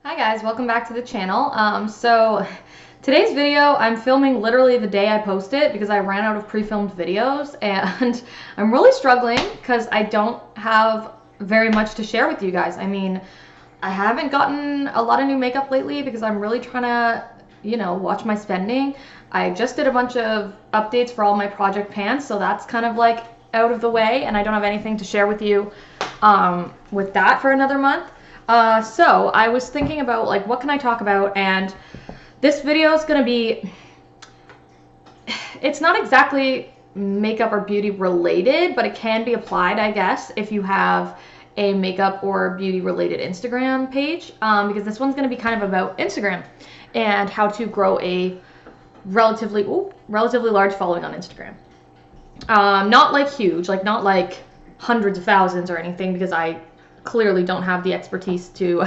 Hi guys, welcome back to the channel. So today's video I'm filming literally the day I post it because I ran out of pre-filmed videos and I'm really struggling because I don't have very much to share with you guys. I mean, I haven't gotten a lot of new makeup lately because I'm really trying to, watch my spending. I just did a bunch of updates for all my project pans, so that's kind of like out of the way and I don't have anything to share with you with that for another month. So I was thinking about like what can I talk about, and this video is gonna be, it's not exactly makeup or beauty related, but it can be applied, I guess, if you have a makeup or beauty related Instagram page, because this one's gonna be kind of about Instagram and how to grow a relatively large following on Instagram. Not like huge, like not like hundreds of thousands or anything, because I clearly don't have the expertise to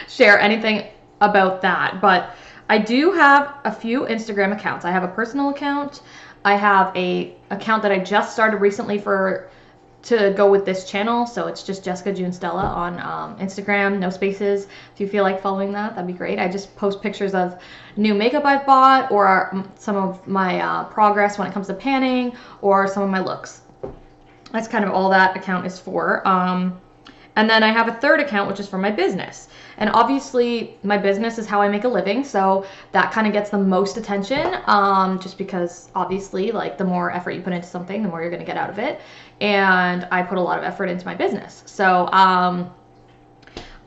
share anything about that, but I do have a few Instagram accounts. I have a personal account. I have a account that I just started recently to go with this channel, so it's just Jessica June Stella on Instagram, no spaces. If you feel like following that, that'd be great. I just post pictures of new makeup I've bought, or some of my progress when it comes to panning, or some of my looks. That's kind of all that account is for. And then I have a third account, which is for my business. And obviously my business is how I make a living, so that kind of gets the most attention, just because obviously like the more effort you put into something, the more you're going to get out of it. And I put a lot of effort into my business. So I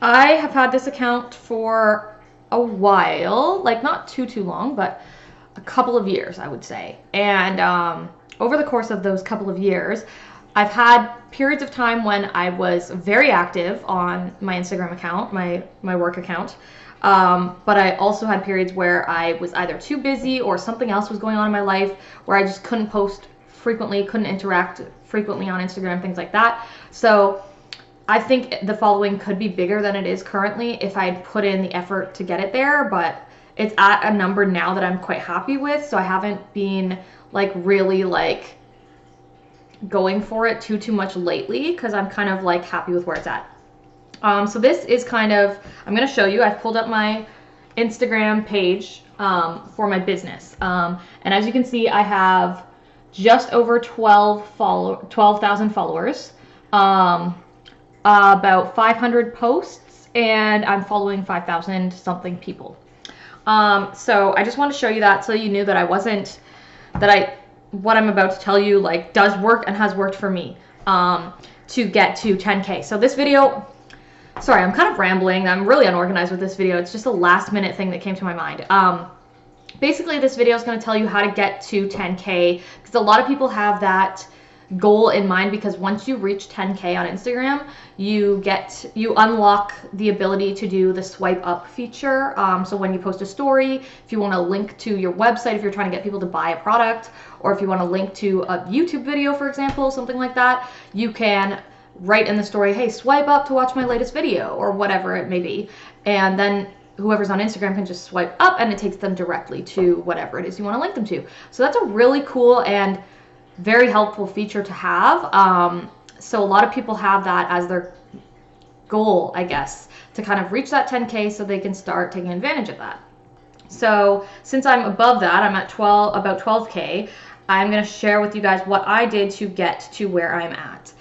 have had this account for a while, like not too long, but a couple of years, I would say. And over the course of those couple of years, I've had periods of time when I was very active on my Instagram account, my work account, but I also had periods where I was either too busy or something else was going on in my life where I just couldn't post frequently, couldn't interact frequently on Instagram, things like that. So I think the following could be bigger than it is currently if I'd put in the effort to get it there, but it's at a number now that I'm quite happy with, so I haven't been like really like going for it too much lately because I'm kind of like happy with where it's at. So this is kind of, I'm going to show you, I've pulled up my Instagram page for my business. And as you can see, I have just over 12,000 followers, about 500 posts, and I'm following 5,000 something people. So I just want to show you that so you knew that what I'm about to tell you like does work and has worked for me to get to 10K. So this video, sorry, I'm kind of rambling. I'm really unorganized with this video. It's just a last minute thing that came to my mind. Basically, this video is going to tell you how to get to 10K because a lot of people have that goal in mind, because once you reach 10K on Instagram, you unlock the ability to do the swipe up feature. So when you post a story, if you want to link to your website, if you're trying to get people to buy a product, or if you want to link to a YouTube video, for example, something like that, you can write in the story, hey, swipe up to watch my latest video, or whatever it may be. And then whoever's on Instagram can just swipe up and it takes them directly to whatever it is you want to link them to. So that's a really cool and very helpful feature to have. So a lot of people have that as their goal, I guess, to kind of reach that 10K so they can start taking advantage of that. So since I'm above that, I'm at about 12K, I'm going to share with you guys what I did to get to where I'm at.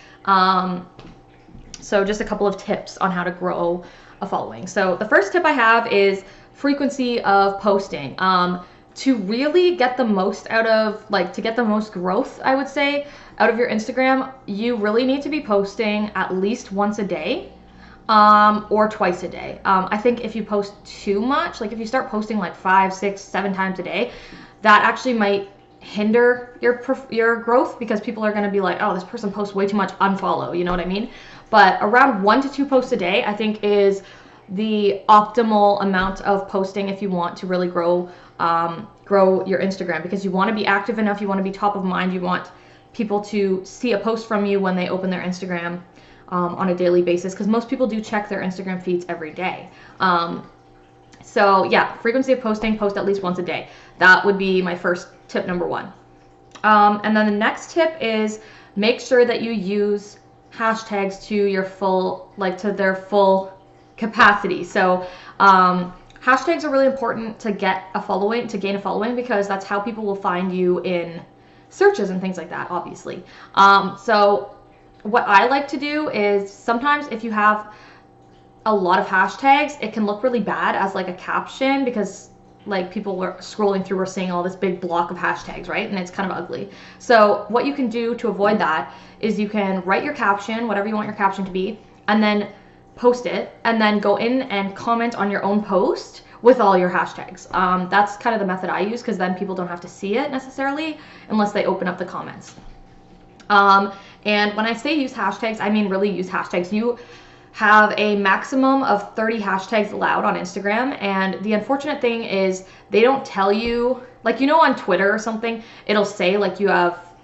So just a couple of tips on how to grow a following. So the first tip I have is frequency of posting. To really get the most out of, like, to get the most growth, I would say, out of your Instagram, you really need to be posting at least once a day, or twice a day. I think if you post too much, like if you start posting like 5, 6, 7 times a day, that actually might hinder your growth, because people are going to be like, oh, this person posts way too much, unfollow, you know what I mean? But around 1 to 2 posts a day, I think, is the optimal amount of posting if you want to really grow your Instagram, because you want to be active enough, you want to be top of mind, you want people to see a post from you when they open their Instagram on a daily basis, because most people do check their Instagram feeds every day. So yeah, frequency of posting, post at least once a day. That would be my first tip, number 1. And then the next tip is make sure that you use hashtags to your full, like to their full capacity. So hashtags are really important to get a following, to gain a following, because that's how people will find you in searches and things like that, obviously. So what I like to do is sometimes if you have a lot of hashtags, it can look really bad as like a caption, because like people are scrolling through or seeing all this big block of hashtags, right? And it's kind of ugly. So what you can do to avoid that is you can write your caption, whatever you want your caption to be, and then post it, and then go in and comment on your own post with all your hashtags. That's kind of the method I use, because then people don't have to see it necessarily unless they open up the comments. And when I say use hashtags, I mean really use hashtags. You have a maximum of 30 hashtags allowed on Instagram, and the unfortunate thing is they don't tell you, like, you know, on Twitter or something, it'll say like you have,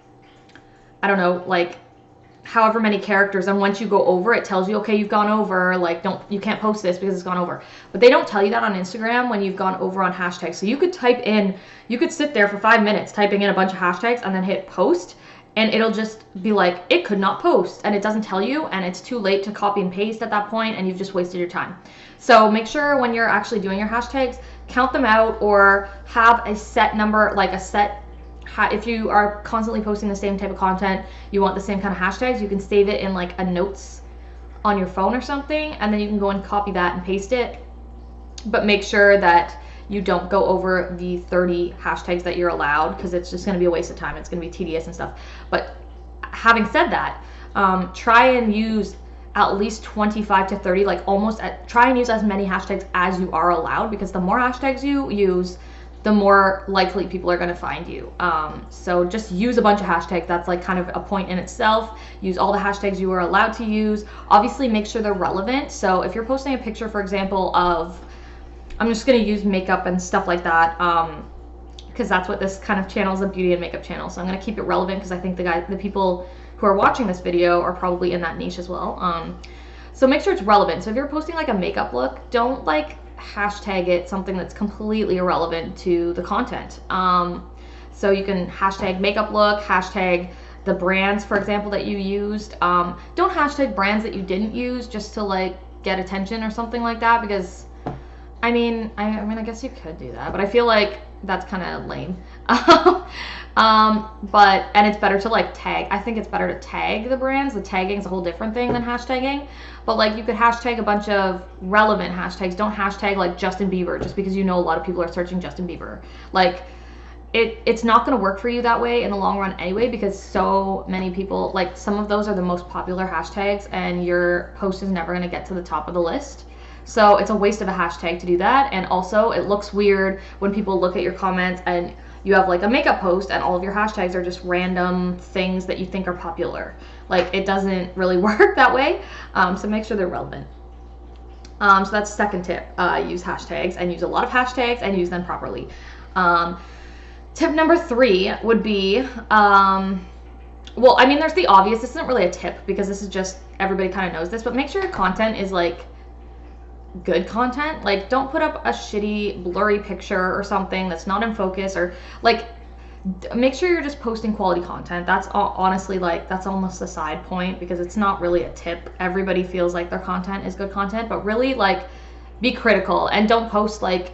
I don't know, like however many characters, and once you go over, it tells you, okay, you've gone over, like, you can't post this because it's gone over. But they don't tell you that on Instagram when you've gone over on hashtags. So you could you could sit there for 5 minutes typing in a bunch of hashtags and then hit post, and it'll just be like, it could not post, and it doesn't tell you, and it's too late to copy and paste at that point, and you've just wasted your time. So make sure when you're actually doing your hashtags, count them out, or have a set number, like a set, if you are constantly posting the same type of content, you want the same kind of hashtags, you can save it in like a notes on your phone or something, and then you can go and copy that and paste it. But make sure that you don't go over the 30 hashtags that you're allowed, because it's just going to be a waste of time. It's going to be tedious and stuff. But having said that, try and use at least 25 to 30, like try and use as many hashtags as you are allowed, because the more hashtags you use, the more likely people are going to find you. So just use a bunch of hashtags. That's like kind of a point in itself. Use all the hashtags you are allowed to use. Obviously make sure they're relevant. So if you're posting a picture, for example, of, I'm just going to use makeup and stuff like that, because that's what this kind of channel is, a beauty and makeup channel. So I'm going to keep it relevant, because I think the people who are watching this video are probably in that niche as well. So make sure it's relevant. So if you're posting like a makeup look, don't like hashtag it something that's completely irrelevant to the content. So you can hashtag makeup look, hashtag the brands, for example, that you used. Don't hashtag brands that you didn't use just to like get attention or something like that, because I mean, I guess you could do that, but I feel like that's kind of lame. And it's better to like tag. I think it's better to tag the brands. The tagging is a whole different thing than hashtagging. But like you could hashtag a bunch of relevant hashtags. Don't hashtag like Justin Bieber just because you know a lot of people are searching Justin Bieber. Like it's not going to work for you that way in the long run anyway, because so many people, like some of those are the most popular hashtags, and your post is never going to get to the top of the list. So it's a waste of a hashtag to do that. And also it looks weird when people look at your comments and you have like a makeup post and all of your hashtags are just random things that you think are popular. Like it doesn't really work that way. So make sure they're relevant. So that's the second tip. Use hashtags, and use a lot of hashtags, and use them properly. Tip number 3 would be, well, I mean, there's the obvious. This isn't really a tip because this is just, everybody kind of knows this, but make sure your content is like good content. Like don't put up a shitty blurry picture or something that's not in focus, or like make sure you're just posting quality content. That's honestly like, that's almost a side point because it's not really a tip. Everybody feels like their content is good content, but really like be critical and don't post like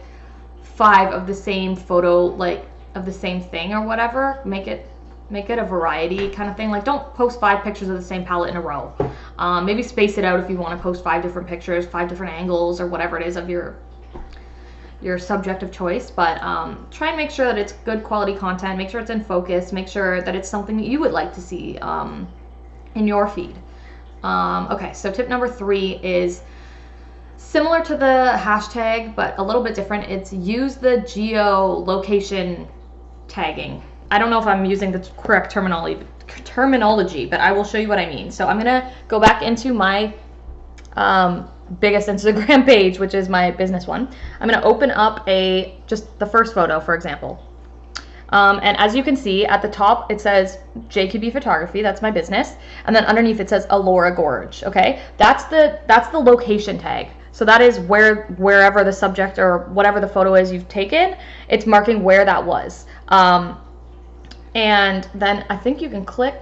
5 of the same photo, like of the same thing or whatever. Make it a variety kind of thing. Like don't post 5 pictures of the same palette in a row. Maybe space it out if you want to post 5 different pictures, 5 different angles, or whatever it is of your subject of choice. But try and make sure that it's good quality content. Make sure it's in focus. Make sure that it's something that you would like to see in your feed. Okay, so tip number 3 is similar to the hashtag, but a little bit different. It's use the geolocation tagging. I don't know if I'm using the correct terminology, but I will show you what I mean. So I'm gonna go back into my biggest Instagram page, which is my business one. I'm gonna open up just the first photo, for example. And as you can see at the top, it says JQB Photography. That's my business, and then underneath it says Elora Gorge. Okay, that's the location tag. So that is wherever the subject or whatever the photo is you've taken, it's marking where that was. And then I think you can click,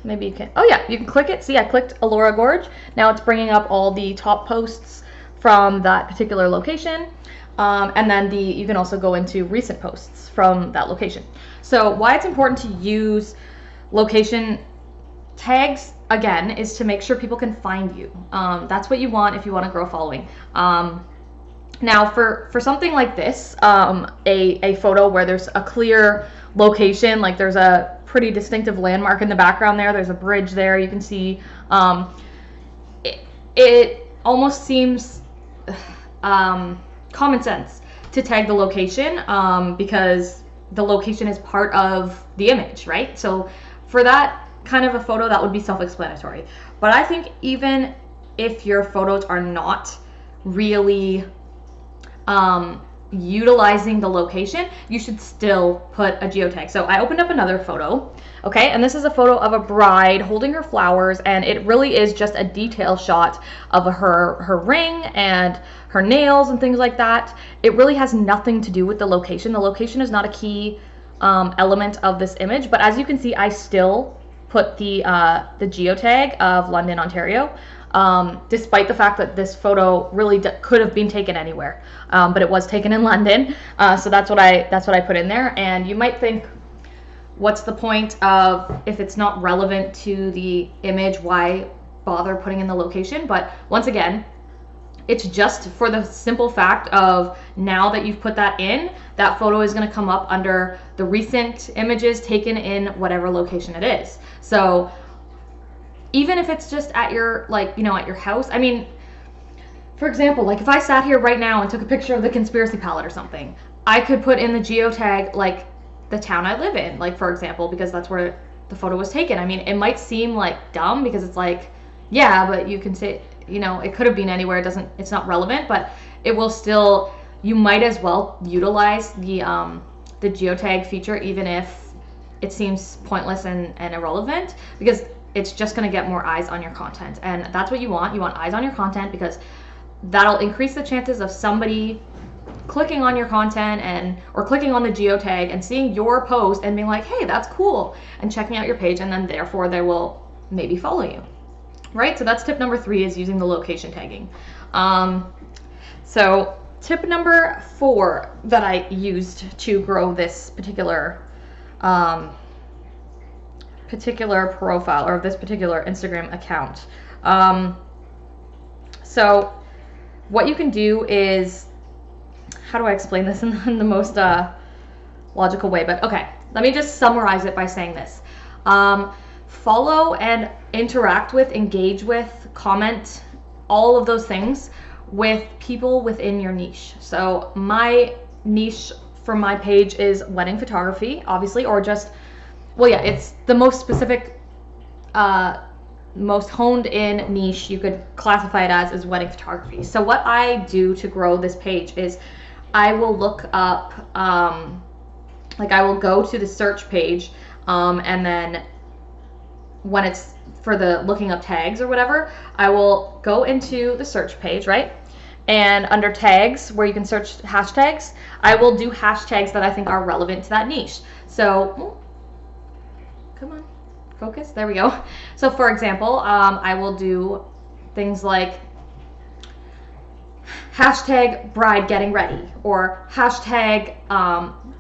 maybe you can, oh yeah, you can click it. See, I clicked Elora Gorge. Now it's bringing up all the top posts from that particular location. And then you can also go into recent posts from that location. So why it's important to use location tags, again, is to make sure people can find you. That's what you want if you want to grow following. Now for something like this, a photo where there's a clear location, like there's a pretty distinctive landmark in the background there, there's a bridge there, you can see, it almost seems common sense to tag the location, because the location is part of the image, right? So for that kind of a photo, that would be self-explanatory. But I think even if your photos are not really utilizing the location, you should still put a geotag. So I opened up another photo, okay, and this is a photo of a bride holding her flowers, and it really is just a detail shot of her ring and her nails and things like that. It really has nothing to do with the location. The location is not a key element of this image, but as you can see, I still put the geotag of London, Ontario, despite the fact that this photo really could have been taken anywhere, but it was taken in London, so that's what I put in there. And you might think, what's the point of, if it's not relevant to the image, why bother putting in the location? But once again, it's just for the simple fact of, now that you've put that in, that photo is going to come up under the recent images taken in whatever location it is. So even if it's just at your, like, you know, at your house, I mean, for example, like if I sat here right now and took a picture of the Conspiracy Palette or something, I could put in the geotag, like, the town I live in, like, for example, because that's where the photo was taken. I mean, it might seem like dumb because it's like, yeah, but you can say, you know, it could have been anywhere. It's not relevant, but it will still, you might as well utilize the geotag feature, even if it seems pointless and irrelevant, because it's just going to get more eyes on your content. And that's what you want. You want eyes on your content, because that'll increase the chances of somebody clicking on your content or clicking on the geotag and seeing your post and being like, hey, that's cool, and checking out your page, and then therefore they will maybe follow you, right? So that's tip number 3, is using the location tagging. So tip number 4 that I used to grow this particular profile, or this particular Instagram account. So what you can do is, how do I explain this in the most logical way? But okay, let me just summarize it by saying this. Follow and interact with, engage with, comment, all of those things with people within your niche. So my niche for my page is wedding photography, obviously, or just, well, yeah, it's the most specific, most honed in niche you could classify it as, is wedding photography. So what I do to grow this page is I will look up, like I will go to the search page, and then when it's for the looking up tags or whatever, I will go into the search page, right? And under tags, where you can search hashtags, I will do hashtags that I think are relevant to that niche. So, come on, focus, there we go. So for example, I will do things like hashtag bride getting ready, or hashtag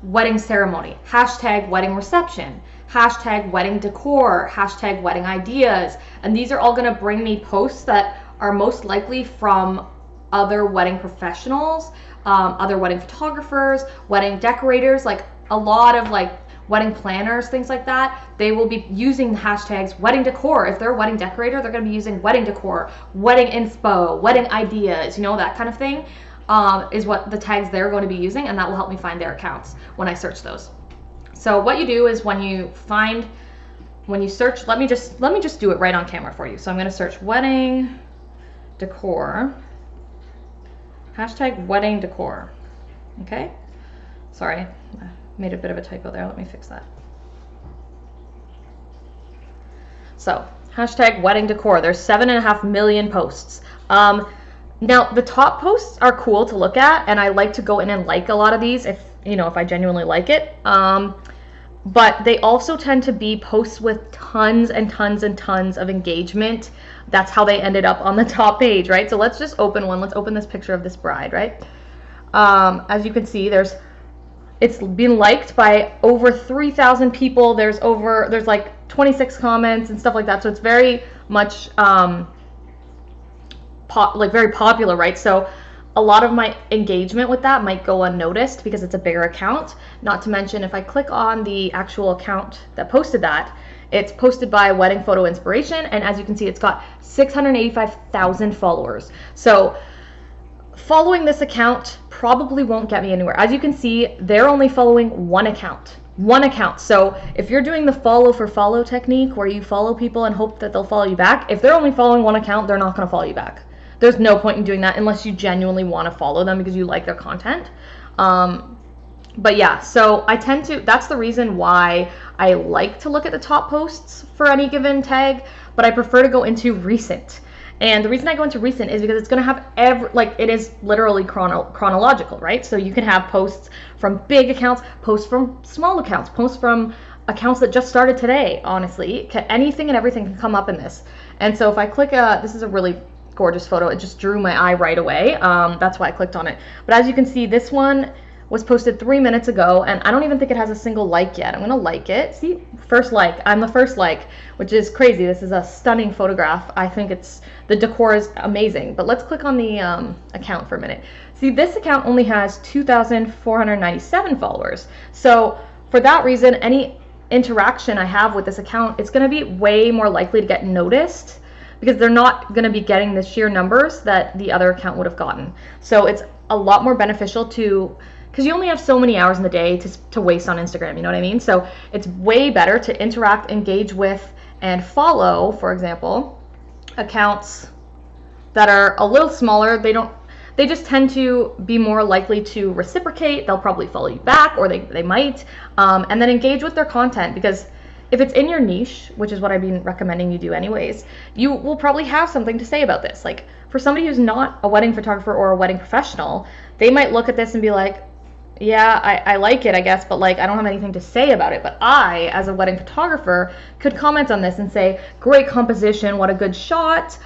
wedding ceremony, hashtag wedding reception, hashtag wedding decor, hashtag wedding ideas. And these are all going to bring me posts that are most likely from other wedding professionals, other wedding photographers, wedding decorators, like a lot of like wedding planners, things like that. They will be using the hashtags wedding decor. If they're a wedding decorator, they're going to be using wedding decor, wedding inspo, wedding ideas, you know, that kind of thing, is what the tags they're going to be using, and that will help me find their accounts when I search those. So what you do is when you search, let me just do it right on camera for you. So I'm going to search wedding decor, hashtag wedding decor. Okay, sorry, I made a bit of a typo there. Let me fix that. So hashtag wedding decor, there's 7.5 million posts. Now the top posts are cool to look at, and I like to go in and like a lot of these if I genuinely like it. But they also tend to be posts with tons and tons and tons of engagement, That's how they ended up on the top page, right? So let's just open one. Let's open this picture of this bride, right? As you can see, it's been liked by over 3,000 people. There's like 26 comments and stuff like that. So it's very much very popular, right? So a lot of my engagement with that might go unnoticed because it's a bigger account. Not to mention, if I click on the actual account that posted that, it's posted by Wedding Photo Inspiration, and as you can see, it's got 685,000 followers. So following this account probably won't get me anywhere. As you can see, they're only following one account. So if you're doing the follow for follow technique where you follow people and hope that they'll follow you back, if they're only following one account, they're not going to follow you back. There's no point in doing that unless you genuinely want to follow them because you like their content. But yeah, so that's the reason why I like to look at the top posts for any given tag, but I prefer to go into recent. And the reason I go into recent is because it's going to have it is literally chronological, right? So you can have posts from big accounts, posts from small accounts, posts from accounts that just started today, honestly. Anything and everything can come up in this. And so if I click, this is a really gorgeous photo. It just drew my eye right away. That's why I clicked on it. But as you can see, this one was posted 3 minutes ago, and I don't even think it has a single like yet. I'm gonna like it. See, first like. I'm the first like, which is crazy. This is a stunning photograph. I think the decor is amazing. But let's click on the account for a minute. See, this account only has 2,497 followers. So for that reason, any interaction I have with this account, it's gonna be way more likely to get noticed because they're not going to be getting the sheer numbers that the other account would have gotten. So it's a lot more beneficial because you only have so many hours in the day to waste on Instagram, you know what I mean? So it's way better to interact, engage with, and follow, for example, accounts that are a little smaller. They just tend to be more likely to reciprocate. They'll probably follow you back, or they might, and then engage with their content, because if it's in your niche, which is what I've been recommending you do anyways, you will probably have something to say about this. Like for somebody who's not a wedding photographer or a wedding professional, they might look at this and be like, yeah, I like it, I guess, but like I don't have anything to say about it. But I, as a wedding photographer, could comment on this and say, great composition, what a good shot,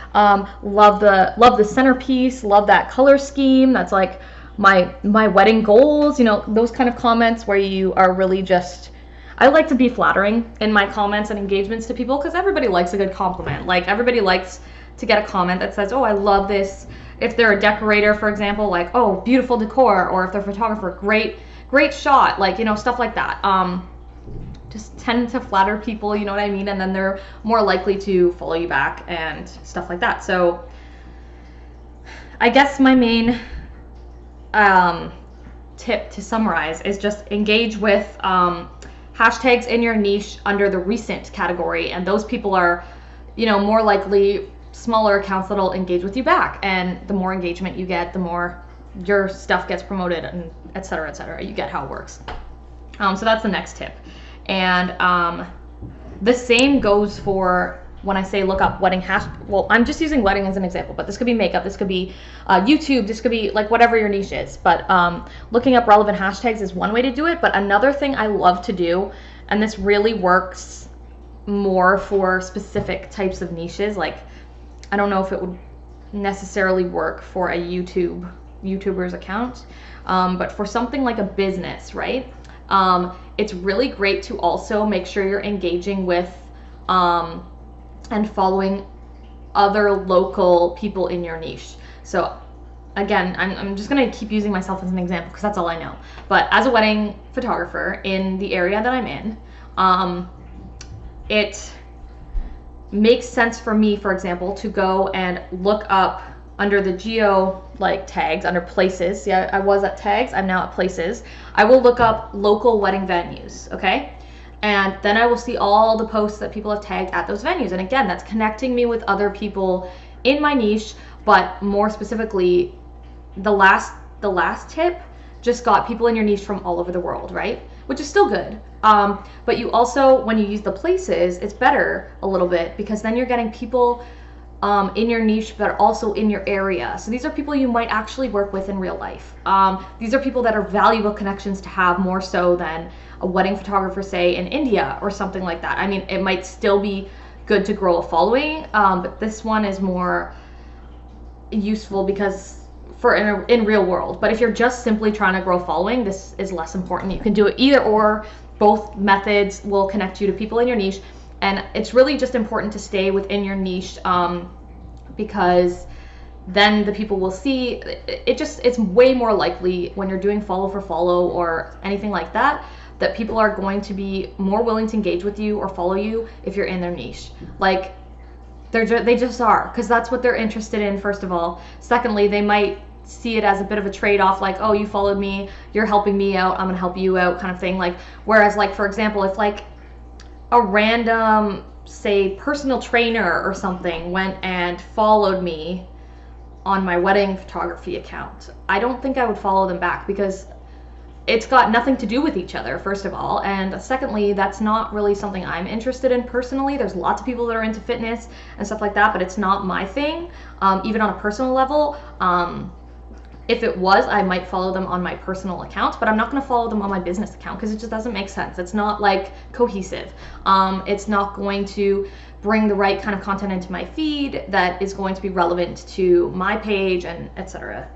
love the centerpiece, love that color scheme, that's like my wedding goals, you know, those kind of comments where you are really just, I like to be flattering in my comments and engagements to people because everybody likes a good compliment. Like everybody likes to get a comment that says, oh, I love this. If they're a decorator, for example, like, oh, beautiful decor, or if they're a photographer, great shot, like, you know, stuff like that. Just tend to flatter people, you know what I mean? And then they're more likely to follow you back and stuff like that. So I guess my main tip to summarize is just engage with hashtags in your niche under the recent category, and those people are, you know, more likely smaller accounts that'll engage with you back, and the more engagement you get, the more your stuff gets promoted, and et cetera, you get how it works. So that's the next tip. And the same goes for when I say look up wedding well, I'm just using wedding as an example, but this could be makeup, this could be YouTube, this could be like whatever your niche is. But looking up relevant hashtags is one way to do it. But another thing I love to do, and this really works more for specific types of niches, like I don't know if it would necessarily work for a YouTuber's account, but for something like a business, right? It's really great to also make sure you're engaging with and following other local people in your niche. So again, I'm just gonna keep using myself as an example because that's all I know. But as a wedding photographer in the area that I'm in, it makes sense for me, for example, to go and look up under the geo tags, under places. Yeah, I was at tags, I'm now at places. I will look up local wedding venues, okay? And then I will see all the posts that people have tagged at those venues. And again, that's connecting me with other people in my niche, but more specifically, the last tip just got people in your niche from all over the world, right? Which is still good. But you also, when you use the places, it's better a little bit because then you're getting people in your niche, but also in your area. So these are people you might actually work with in real life. These are people that are valuable connections to have, more so than a wedding photographer, say in India or something like that. I mean, it might still be good to grow a following, but this one is more useful because for in real world. But if you're just simply trying to grow following, this is less important. You can do it either or. Both methods will connect you to people in your niche, and it's really just important to stay within your niche, because then the people will see it's way more likely when you're doing follow for follow or anything like that people are going to be more willing to engage with you or follow you if you're in their niche. Like they just are, because that's what they're interested in, first of all. Secondly, they might see it as a bit of a trade-off, like, oh, you followed me, you're helping me out, I'm gonna help you out, kind of thing. Like, whereas, like, for example, if like a random, say, personal trainer or something went and followed me on my wedding photography account, I don't think I would follow them back, because it's got nothing to do with each other, first of all, and secondly, that's not really something I'm interested in personally. There's lots of people that are into fitness and stuff like that, but it's not my thing, even on a personal level. If it was, I might follow them on my personal account, but I'm not going to follow them on my business account, because it just doesn't make sense. It's not like cohesive. It's not going to bring the right kind of content into my feed that is going to be relevant to my page, and etc.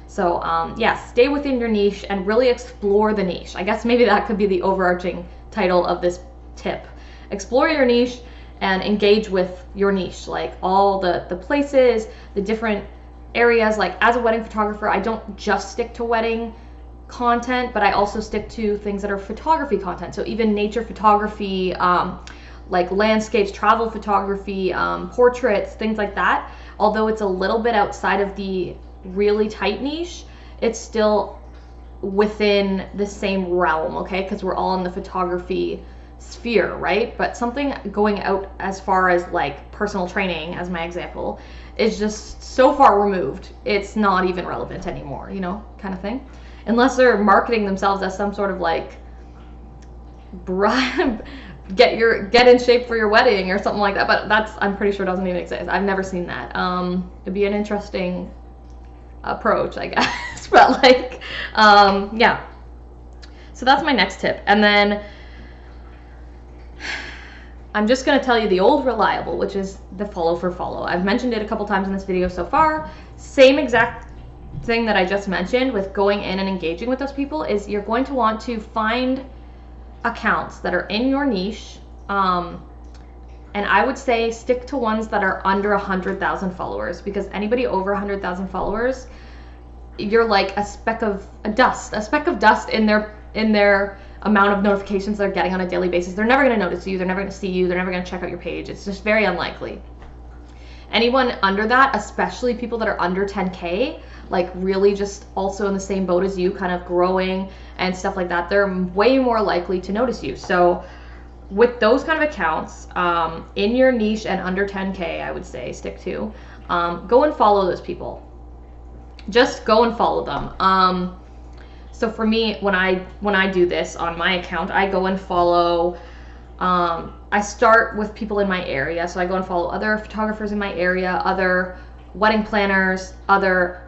So yeah, stay within your niche and really explore the niche. I guess maybe that could be the overarching title of this tip. Explore your niche and engage with your niche, like all the places, the different areas. Like, as a wedding photographer, I don't just stick to wedding content, but I also stick to things that are photography content. So even nature photography, like landscapes, travel photography, portraits, things like that. Although it's a little bit outside of the really tight niche, it's still within the same realm, okay? Because we're all in the photography sphere, right? But something going out as far as like personal training, as my example, is just so far removed, it's not even relevant anymore, you know, kind of thing. Unless they're marketing themselves as some sort of like get in shape for your wedding or something like that, but that's, I'm pretty sure, doesn't even exist. I've never seen that. It'd be an interesting approach, I guess. But like, yeah. So that's my next tip. And then I'm just going to tell you the old reliable, which is the follow for follow. I've mentioned it a couple times in this video so far. Same exact thing that I just mentioned with going in and engaging with those people is you're going to want to find accounts that are in your niche, and I would say stick to ones that are under 100,000 followers, because anybody over 100,000 followers, you're like a speck of dust in their amount of notifications they're getting on a daily basis. They're never going to notice you, they're never going to see you, they're never going to check out your page. It's just very unlikely. Anyone under that, especially people that are under 10K, like really just also in the same boat as you, kind of growing and stuff like that, they're way more likely to notice you. So with those kind of accounts, in your niche and under 10K, I would say stick to, go and follow those people. Just go and follow them. So for me, when I do this on my account, I go and follow, I start with people in my area. So I go and follow other photographers in my area, other wedding planners, other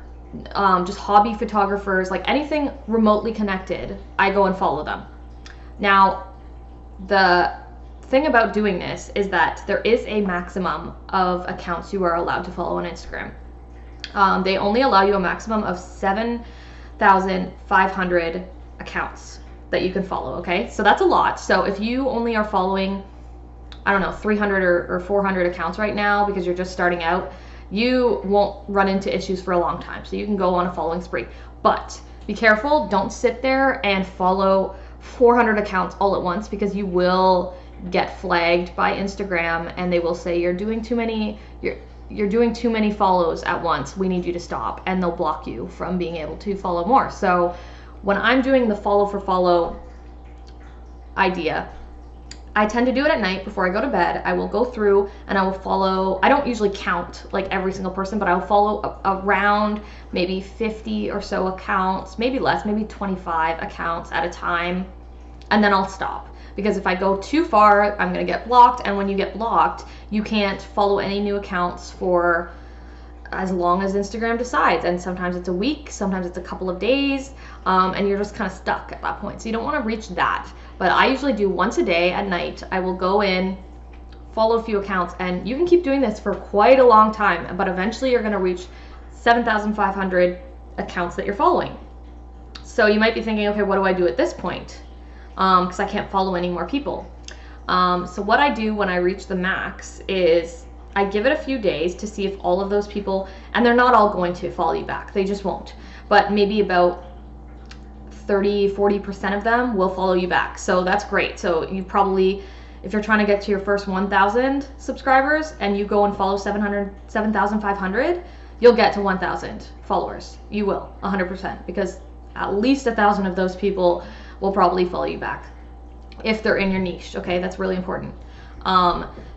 just hobby photographers, like anything remotely connected, I go and follow them. Now, the thing about doing this is that there is a maximum of accounts you are allowed to follow on Instagram. They only allow you a maximum of 7,500 accounts that you can follow, okay? So that's a lot. So if you only are following, I don't know, 300 or 400 accounts right now because you're just starting out, you won't run into issues for a long time. So you can go on a following spree. But be careful, don't sit there and follow 400 accounts all at once, because you will get flagged by Instagram and they will say you're doing too many follows at once, we need you to stop, and they'll block you from being able to follow more. So when I'm doing the follow for follow idea, I tend to do it at night before I go to bed. I will go through and I will follow, I don't usually count like every single person, but I'll follow around maybe 50 or so accounts, maybe less, maybe 25 accounts at a time, and then I'll stop. Because if I go too far, I'm gonna get blocked, and when you get blocked, you can't follow any new accounts for as long as Instagram decides, and sometimes it's a week, sometimes it's a couple of days, and you're just kind of stuck at that point. So you don't want to reach that. But I usually do once a day at night. I will go in, follow a few accounts, and you can keep doing this for quite a long time, but eventually you're going to reach 7,500 accounts that you're following. So you might be thinking, okay, what do I do at this point? Because I can't follow any more people. So what I do when I reach the max is I give it a few days to see if all of those people, and they're not all going to follow you back, they just won't, but maybe about 30-40% of them will follow you back. So that's great. So you probably, if you're trying to get to your first 1,000 subscribers and you go and follow 7,500, you'll get to 1,000 followers. You will, 100%, because at least 1,000 of those people will probably follow you back if they're in your niche. Okay, that's really important.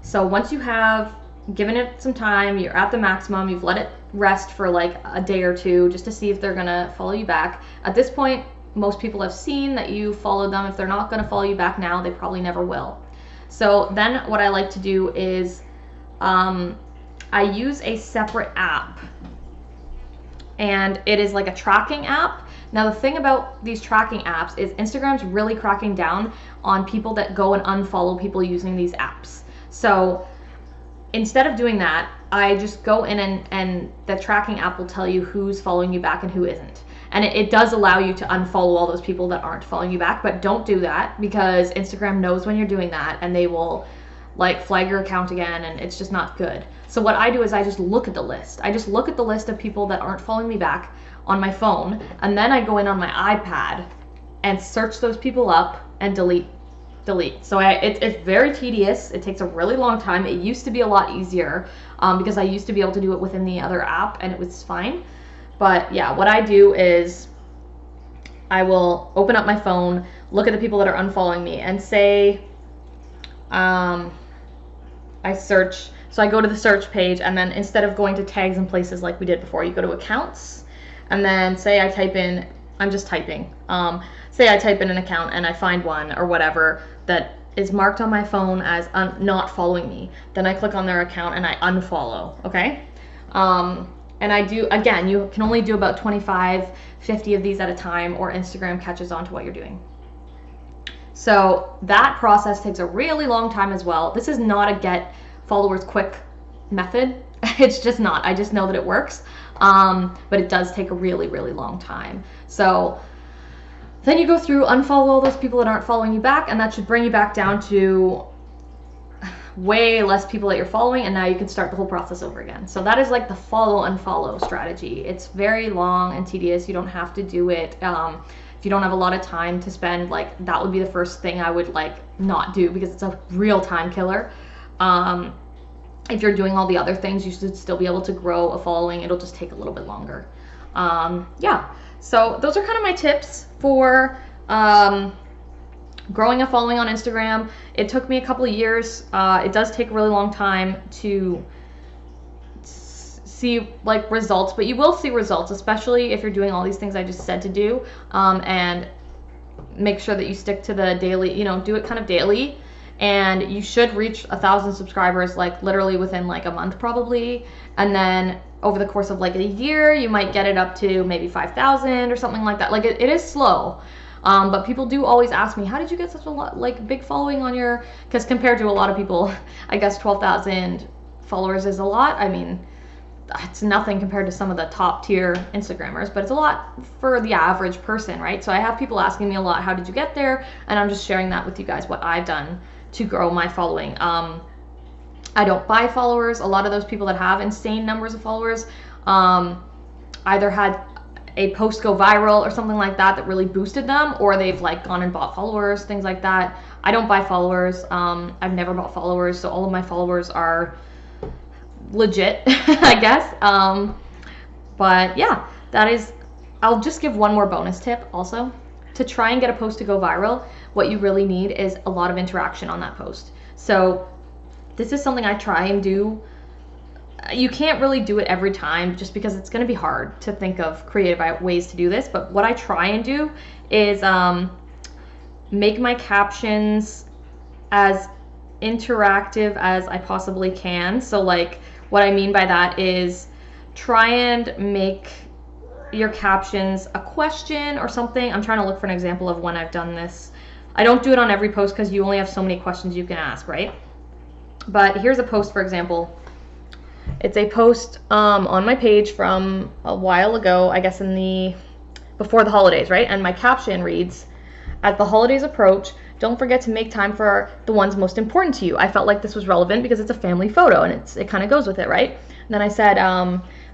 So once you have given it some time, you're at the maximum, you've let it rest for like a day or two just to see if they're gonna follow you back. At this point, most people have seen that you followed them. If they're not gonna follow you back now, they probably never will. So then what I like to do is I use a separate app, and it is like a tracking app. Now the thing about these tracking apps is Instagram's really cracking down on people that go and unfollow people using these apps. So instead of doing that, I just go in and the tracking app will tell you who's following you back and who isn't. And it does allow you to unfollow all those people that aren't following you back, but don't do that, because Instagram knows when you're doing that and they will like flag your account again, and it's just not good. So what I do is I just look at the list. I just look at the list of people that aren't following me back on my phone, and then I go in on my iPad and search those people up and delete. So it's very tedious. It takes a really long time. It used to be a lot easier because I used to be able to do it within the other app and it was fine. But yeah, what I do is I will open up my phone, look at the people that are unfollowing me, and say I search. So I go to the search page, and then instead of going to tags and places like we did before, you go to accounts, and then say I type in, I'm just typing, say I type in an account and I find one or whatever that is marked on my phone as not following me. Then I click on their account and I unfollow, okay? And I do, again, you can only do about 25, 50 of these at a time, or Instagram catches on to what you're doing. So that process takes a really long time as well. This is not a get followers quick method. It's just not. I just know that it works. But it does take a really, really long time. So then you go through, unfollow all those people that aren't following you back, and that should bring you back down to way less people that you're following, and now you can start the whole process over again. So that is like the follow unfollow strategy. It's very long and tedious. You don't have to do it. If you don't have a lot of time to spend, like, that would be the first thing I would like not do, because it's a real time killer. If you're doing all the other things, you should still be able to grow a following. It'll just take a little bit longer. Yeah, so those are kind of my tips for growing a following on Instagram. It took me a couple of years. It does take a really long time to see like results, but you will see results, especially if you're doing all these things I just said to do, and make sure that you stick to the daily, you know, do it kind of daily. And you should reach 1,000 subscribers like literally within like a month probably, and then over the course of like a year you might get it up to maybe 5,000 or something like that. Like it is slow, but people do always ask me, how did you get such a lot, like big following on your, because compared to a lot of people, I guess 12,000 followers is a lot. I mean, it's nothing compared to some of the top tier Instagrammers, but it's a lot for the average person, right? So I have people asking me a lot, how did you get there? And I'm just sharing that with you guys, what I've done to grow my following. I don't buy followers. A lot of those people that have insane numbers of followers either had a post go viral or something like that that really boosted them, or they've like gone and bought followers, things like that. I don't buy followers. I've never bought followers, so all of my followers are legit, I guess. But yeah, that is, I'll just give one more bonus tip also. To try and get a post to go viral, what you really need is a lot of interaction on that post. So this is something I try and do. You can't really do it every time just because it's going to be hard to think of creative ways to do this. But what I try and do is make my captions as interactive as I possibly can. So like what I mean by that is try and make your captions a question or something. I'm trying to look for an example of when I've done this. I don't do it on every post because you only have so many questions you can ask, right? But here's a post, for example. It's a post on my page from a while ago, I guess before the holidays, right? And my caption reads, "As the holidays approach, don't forget to make time for the ones most important to you." I felt like this was relevant because it's a family photo and it kind of goes with it, right? And then I said,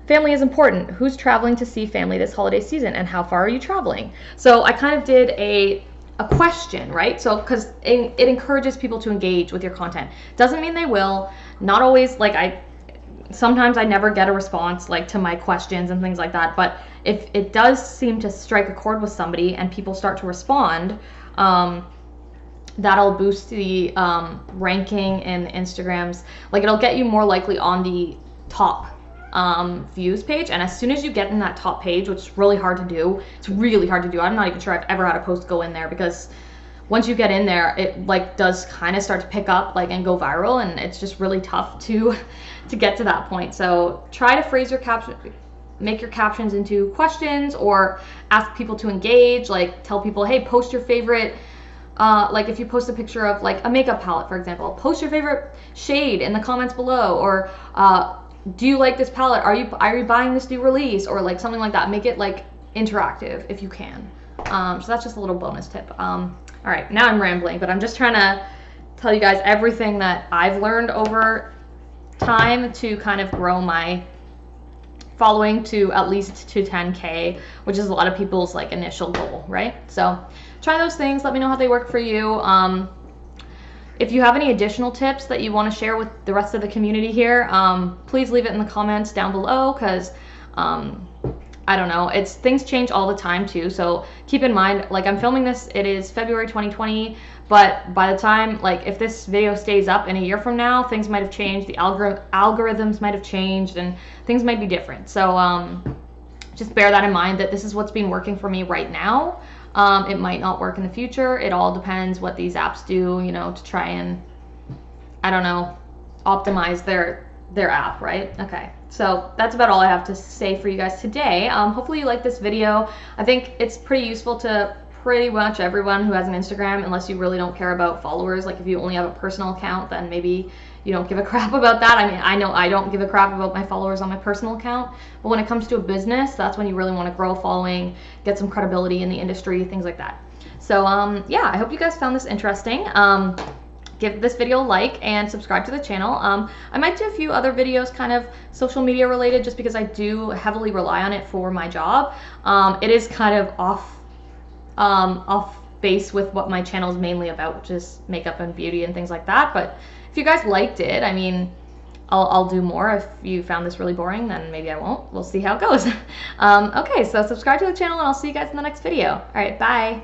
family is important. Who's traveling to see family this holiday season, and how far are you traveling? So I kind of did a question, right? So because it encourages people to engage with your content. Doesn't mean they will. Not always. Sometimes I never get a response like to my questions and things like that. But if it does seem to strike a chord with somebody and people start to respond, that'll boost the ranking in Instagram's. Like, it'll get you more likely on the top views page. And as soon as you get in that top page, which is really hard to do, it's really hard to do. I'm not even sure I've ever had a post go in there, because once you get in there, it like does kind of start to pick up and go viral, and it's just really tough to get to that point. So try to phrase your caption, make your captions into questions, or ask people to engage. Like, tell people, hey, post your favorite, like if you post a picture of like a makeup palette, for example, post your favorite shade in the comments below, or do you like this palette? Are you buying this new release? Or like something like that. Make it like interactive if you can. So that's just a little bonus tip. All right, now I'm rambling, but I'm just trying to tell you guys everything that I've learned over time to kind of grow my following to at least to 10K, which is a lot of people's like initial goal, right? So try those things. Let me know how they work for you. If you have any additional tips that you want to share with the rest of the community here, please leave it in the comments down below, because I don't know, things change all the time too. So keep in mind, like, I'm filming this, it is February 2020, but by the time, like, if this video stays up in a year from now, things might have changed, the algorithms might have changed, and things might be different. So just bear that in mind, that this is what's been working for me right now. It might not work in the future. It all depends what these apps do, you know, to try and, I don't know, optimize their app, right? Okay, so that's about all I have to say for you guys today. Hopefully you like this video. I think it's pretty useful to pretty much everyone who has an Instagram, unless you really don't care about followers. Like, if you only have a personal account, then maybe you don't give a crap about that. I mean, I know I don't give a crap about my followers on my personal account, but when it comes to a business, that's when you really want to grow a following, get some credibility in the industry, things like that. So yeah, I hope you guys found this interesting. Give this video a like and subscribe to the channel. I might do a few other videos kind of social media related, just because I do heavily rely on it for my job. It is kind of off base with what my channel is mainly about, which is makeup and beauty and things like that. But if you guys liked it, I mean, I'll do more. If you found this really boring, then maybe I won't. We'll see how it goes. Okay, so subscribe to the channel, and I'll see you guys in the next video. All right, bye.